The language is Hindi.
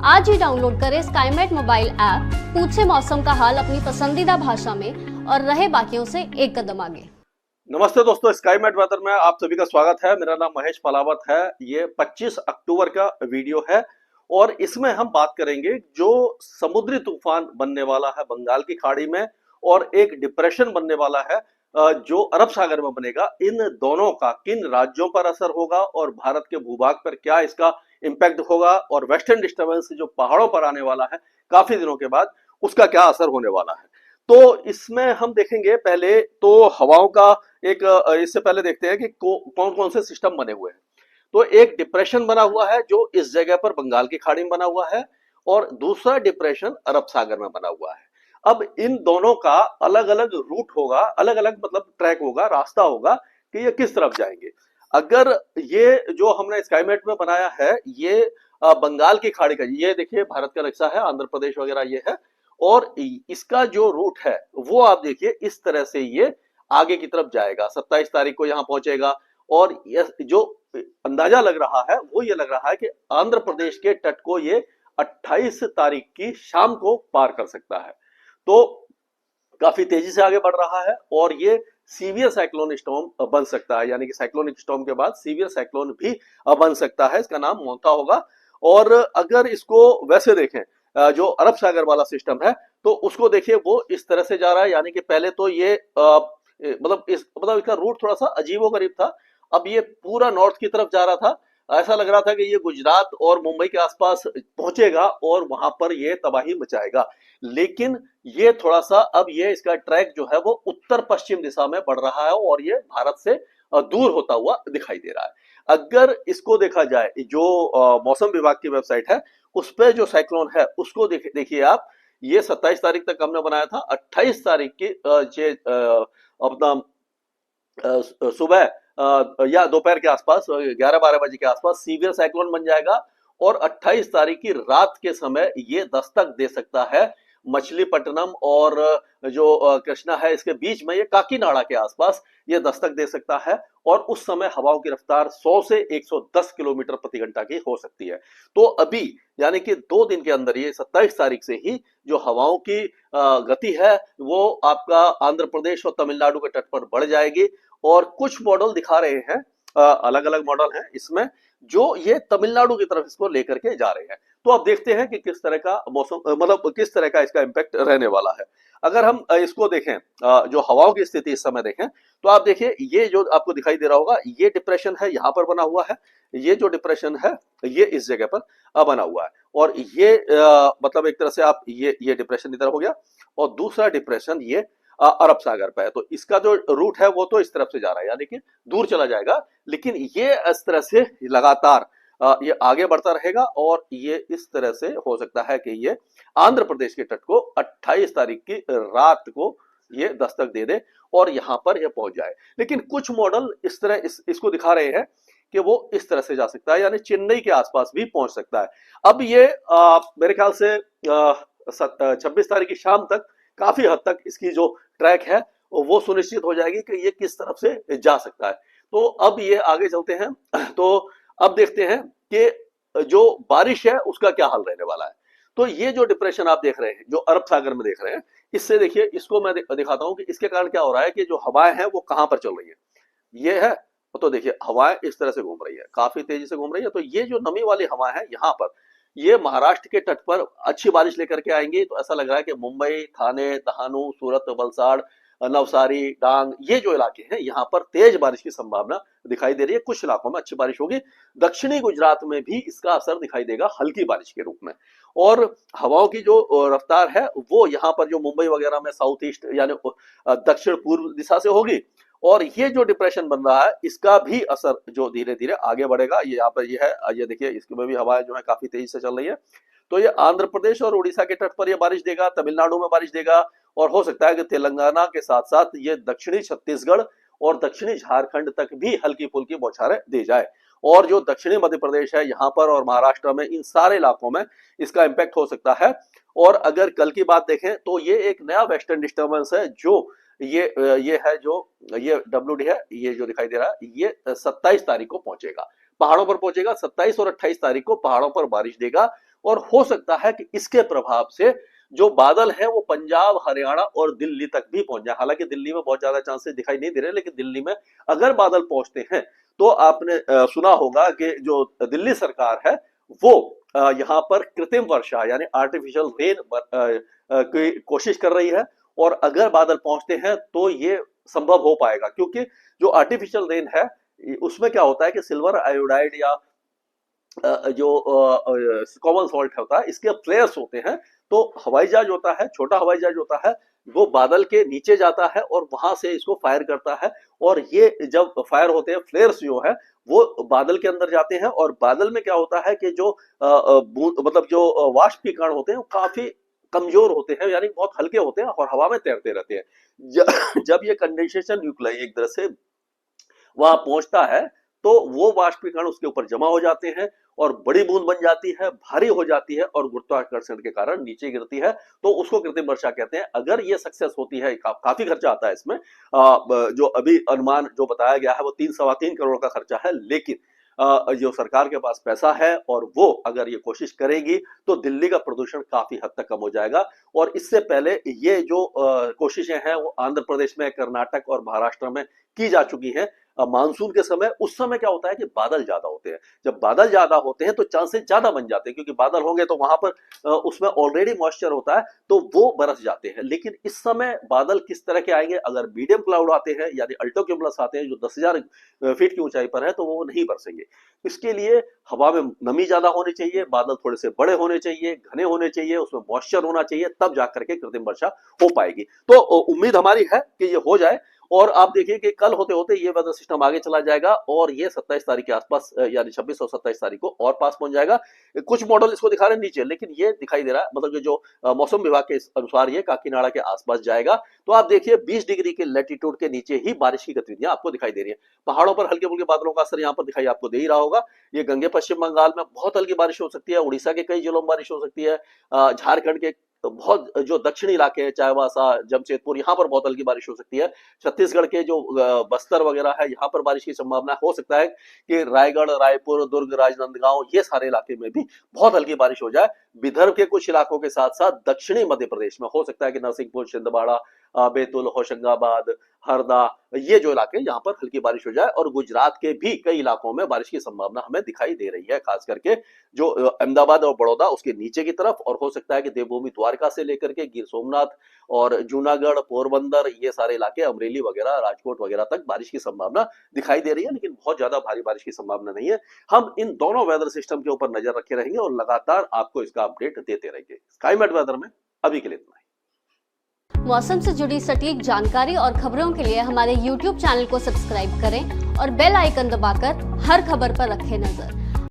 आज ही डाउनलोड करें स्काईमेट मोबाइल ऐप। पूछे मौसम का हाल अपनी पसंदीदा भाषा में और रहे बाकियों से एक कदम आगे। नमस्ते दोस्तों, स्काईमेट वेदर में आप सभी का स्वागत है। मेरा नाम महेश पलावत है। ये 25 अक्टूबर का वीडियो है और इसमें हम बात करेंगे जो समुद्री तूफान बनने वाला है बंगाल की खाड़ी में और एक डिप्रेशन बनने वाला है जो अरब सागर में बनेगा। इन दोनों का किन राज्यों पर असर होगा और भारत के भूभाग पर क्या इसका इम्पैक्ट होगा और वेस्टर्न डिस्टर्बेंस जो पहाड़ों पर आने वाला है काफी दिनों के बाद, उसका क्या असर होने वाला है। तो इसमें हम देखेंगे पहले तो हवाओं का एक इससे पहले देखते हैं कि कौन कौन से सिस्टम बने हुए हैं। तो एक डिप्रेशन बना हुआ है जो इस जगह पर बंगाल की खाड़ी में बना हुआ है और दूसरा डिप्रेशन अरब सागर में बना हुआ है। अब इन दोनों का अलग अलग रूट होगा, अलग अलग मतलब ट्रैक होगा, रास्ता होगा कि ये किस तरफ जाएंगे। अगर ये जो हमने स्काईमेट में बनाया है ये बंगाल की खाड़ी का, ये देखिए भारत का नक्शा है, आंध्र प्रदेश वगैरह ये है और इसका जो रूट है वो आप देखिए इस तरह से ये आगे की तरफ जाएगा। 27 तारीख को यहाँ पहुंचेगा और जो अंदाजा लग रहा है वो ये लग रहा है कि आंध्र प्रदेश के तट को ये 28 तारीख की शाम को पार कर सकता है। तो काफी तेजी से आगे बढ़ रहा है और ये सीवियर साइक्लोन स्टॉर्म बन सकता है, यानी कि साइक्लोनिक स्टॉर्म के बाद सीवियर साइक्लोन भी बन सकता है। इसका नाम मोंथा होगा। और अगर इसको वैसे देखें जो अरब सागर वाला सिस्टम है तो उसको देखिए वो इस तरह से जा रहा है, यानी कि पहले तो ये मतलब इसका रूट थोड़ा सा अजीबोगरीब था। अब ये पूरा नॉर्थ की तरफ जा रहा था, ऐसा लग रहा था कि ये गुजरात और मुंबई के आसपास पहुंचेगा और वहां पर ये तबाही मचाएगा। लेकिन ये थोड़ा सा अब ये इसका ट्रैक जो है वो उत्तर पश्चिम दिशा में बढ़ रहा है और ये भारत से दूर होता हुआ दिखाई दे रहा है। अगर इसको देखा जाए जो मौसम विभाग की वेबसाइट है उस पे जो साइक्लोन है उसको देखिए आप, ये 27 तारीख तक हमने बनाया था। 28 तारीख की अपना सुबह या दोपहर के आसपास 11-12 बजे के आसपास सीवियर साइक्लोन बन जाएगा और 28 तारीख की रात के समय ये दस्तक दे सकता है मछलीपट्टनम और जो कृष्णा है इसके बीच में, ये काकीनाडा के आसपास ये दस्तक दे सकता है और उस समय हवाओं की रफ्तार 100 से 110 किलोमीटर प्रति घंटा की हो सकती है। तो अभी यानी कि 2 दिन के अंदर ये 27 तारीख से ही जो हवाओं की गति है वो आपका आंध्र प्रदेश और तमिलनाडु के तट पर बढ़ जाएगी। और कुछ मॉडल दिखा रहे हैं, अलग अलग मॉडल हैं इसमें जो ये तमिलनाडु की तरफ इसको लेकर के जा रहे हैं। तो अब देखते हैं कि किस तरह का मौसम मतलब किस तरह का इसका इम्पैक्ट रहने वाला है। अगर हम इसको देखें जो हवाओं की स्थिति इस समय देखें तो आप देखिए ये जो आपको दिखाई दे रहा होगा ये डिप्रेशन है, यहाँ पर बना हुआ है। ये जो डिप्रेशन है ये इस जगह पर बना हुआ है और ये मतलब एक तरह से आप ये डिप्रेशन इधर हो गया और दूसरा डिप्रेशन ये अरब सागर पे है। तो इसका जो रूट है वो तो इस तरफ से जा रहा है, यानी कि दूर चला जाएगा। लेकिन ये इस तरह से लगातार ये आगे बढ़ता रहेगा और ये इस तरह से हो सकता है कि ये आंध्र प्रदेश के तट को 28 तारीख की रात को ये दस्तक दे दे और यहां पर ये पहुंच जाए। लेकिन कुछ मॉडल इस तरह इसको दिखा रहे हैं कि वो इस तरह से जा सकता है, यानी चेन्नई के आसपास भी पहुंच सकता है। अब ये मेरे ख्याल से 26 तारीख की शाम तक काफी हद तक इसकी जो ट्रैक है वो सुनिश्चित हो जाएगी कि ये किस तरफ से जा सकता है। तो अब ये आगे चलते हैं तो अब देखते हैं कि जो बारिश है उसका क्या हाल रहने वाला है। तो ये जो डिप्रेशन आप देख रहे हैं जो अरब सागर में देख रहे हैं, इससे देखिए इसको मैं दिखाता हूं कि इसके कारण क्या हो रहा है कि जो हवाएं हैं वो कहां पर चल रही है। ये है तो देखिए हवाएं इस तरह से घूम रही है, काफी तेजी से घूम रही है। तो ये जो नमी वाली हवा है यहाँ पर ये महाराष्ट्र के तट पर अच्छी बारिश लेकर के आएंगी। तो ऐसा लग रहा है कि मुंबई, थाने, दहानू, सूरत, वलसाड़, नवसारी, डांग, ये जो इलाके हैं यहाँ पर तेज बारिश की संभावना दिखाई दे रही है। कुछ इलाकों में अच्छी बारिश होगी। दक्षिणी गुजरात में भी इसका असर दिखाई देगा हल्की बारिश के रूप में। और हवाओं की जो रफ्तार है वो यहाँ पर जो मुंबई वगैरह में साउथ ईस्ट यानी दक्षिण पूर्व दिशा से होगी और ये जो डिप्रेशन बन रहा है इसका भी असर जो धीरे धीरे आगे बढ़ेगा। ये यहाँ पर ये है, ये देखिए इसमें भी हवाएं जो है काफी तेजी से चल रही है। तो ये आंध्र प्रदेश और उड़ीसा के तट पर ये बारिश देगा, तमिलनाडु में बारिश देगा और हो सकता है कि तेलंगाना के साथ साथ ये दक्षिणी छत्तीसगढ़ और दक्षिणी झारखंड तक भी हल्की फुल्की बौछारें दे जाए। और जो दक्षिणी मध्य प्रदेश है यहाँ पर और महाराष्ट्र में, इन सारे इलाकों में इसका इम्पैक्ट हो सकता है। और अगर कल की बात देखें तो ये एक नया वेस्टर्न डिस्टर्बेंस है जो ये है जो ये WD है, ये जो दिखाई दे रहा है ये 27 तारीख को पहुंचेगा, पहाड़ों पर पहुंचेगा। 27 और 28 तारीख को पहाड़ों पर बारिश देगा और हो सकता है कि इसके प्रभाव से जो बादल है वो पंजाब, हरियाणा और दिल्ली तक भी पहुंच जाए। हालांकि दिल्ली में बहुत ज्यादा चांसेस दिखाई नहीं दे रहे, लेकिन दिल्ली में अगर बादल पहुंचते हैं तो आपने सुना होगा कि जो दिल्ली सरकार है वो यहाँ पर कृत्रिम वर्षा यानी आर्टिफिशियल रेन की कोशिश कर रही है। और अगर बादल पहुंचते हैं तो ये संभव हो पाएगा, क्योंकि जो आर्टिफिशियल रेन है उसमें क्या होता है कि सिल्वर आयोडाइड या जो कॉमन सॉल्ट होता है इसके फ्लेयर्स होते हैं। तो हवाई जहाज होता है, छोटा हवाई जहाज होता है, वो बादल के नीचे जाता है और वहां से इसको फायर करता है। और ये जब फायर होते हैं, फ्लेयर्स जो है वो बादल के अंदर जाते हैं और बादल में क्या होता है कि जो मतलब जो वाष्प के कण होते हैं वो काफी कमजोर होते हैं, यानी बहुत हल्के होते हैं और हवा में तैरते रहते हैं। जब ये कंडेंसेशन न्यूक्लियाई एक तरह से वहां पहुंचता है तो वो वाष्पीकरण उसके ऊपर जमा हो जाते हैं और बड़ी बूंद बन जाती है, भारी हो जाती है और गुरुत्वाकर्षण के कारण नीचे गिरती है। तो उसको कृत्रिम वर्षा कहते हैं। अगर ये सक्सेस होती है, काफी खर्चा आता है इसमें, जो अभी अनुमान जो बताया गया है वो 3-3.25 करोड़ का खर्चा है, लेकिन जो सरकार के पास पैसा है और वो अगर ये कोशिश करेगी तो दिल्ली का प्रदूषण काफी हद तक कम हो जाएगा। और इससे पहले ये जो कोशिशें हैं वो आंध्र प्रदेश में, कर्नाटक और महाराष्ट्र में की जा चुकी हैं। मानसून के समय, उस समय क्या होता है कि बादल ज्यादा होते हैं। जब बादल ज्यादा होते हैं तो चांसेस ज्यादा बन जाते हैं, क्योंकि बादल होंगे तो वहां पर उसमें ऑलरेडी मॉइस्चर होता है तो वो बरस जाते हैं। लेकिन इस समय बादल किस तरह के आएंगे? अगर मीडियम क्लाउड आते हैं यानी अल्टो क्यूमुलस आते हैं जो 10,000 फीट की ऊंचाई पर है तो वो नहीं बरसेंगे। इसके लिए हवा में नमी ज्यादा होनी चाहिए, बादल थोड़े से बड़े होने चाहिए, घने होने चाहिए, उसमें मॉइस्चर होना चाहिए, तब जाकर के कृत्रिम वर्षा हो पाएगी। तो उम्मीद हमारी है कि ये हो जाए। और आप देखिए कि कल होते होते ये वेदर सिस्टम आगे चला जाएगा और ये 27 तारीख के आसपास यानी 26 और 27 तारीख को और पास पहुंच जाएगा। कुछ मॉडल इसको दिखा रहे हैं नीचे, लेकिन ये दिखाई दे रहा है, मतलब जो मौसम विभाग के अनुसार ये काकीनाडा के आसपास जाएगा। तो आप देखिए 20 डिग्री के लैटिट्यूड के नीचे ही बारिश की गतिविधियां आपको दिखाई दे रही है। पहाड़ों पर हल्के फुल्के बादलों का असर यहाँ पर दिखाई आपको दे ही रहा होगा। ये गंगे पश्चिम बंगाल में बहुत हल्की बारिश हो सकती है, उड़ीसा के कई जिलों में बारिश हो सकती है, झारखंड के बहुत जो दक्षिणी इलाके हैं, चाईबासा, जमशेदपुर, यहाँ पर बहुत हल्की बारिश हो सकती है। छत्तीसगढ़ के जो बस्तर वगैरह है यहाँ पर बारिश की संभावना हो सकता है कि रायगढ़, रायपुर, दुर्ग, राजनांदगांव ये सारे इलाके में भी बहुत हल्की बारिश हो जाए। विदर्भ के कुछ इलाकों के साथ साथ दक्षिणी मध्य प्रदेश में हो सकता है कि नरसिंहपुर, छिंदवाड़ा, बैतूल, होशंगाबाद, हरदा, ये जो इलाके यहाँ पर हल्की बारिश हो जाए। और गुजरात के भी कई इलाकों में बारिश की संभावना हमें दिखाई दे रही है, खास करके जो अहमदाबाद और बड़ौदा उसके नीचे की तरफ। और हो सकता है कि देवभूमि द्वारका से लेकर के गिर सोमनाथ और जूनागढ़, पोरबंदर, ये सारे इलाके, अमरेली वगैरह, राजकोट वगैरह तक बारिश की संभावना दिखाई दे रही है, लेकिन बहुत ज्यादा भारी बारिश की संभावना नहीं है। हम इन दोनों वेदर सिस्टम के ऊपर नजर रखे रहेंगे और लगातार आपको इसका अपडेट देते रहेंगे। स्काईमेट वेदर में अभी के लिए इतना ही। मौसम से जुड़ी सटीक जानकारी और खबरों के लिए हमारे YouTube चैनल को सब्सक्राइब करें और बेल आइकन दबाकर हर खबर पर रखें नजर।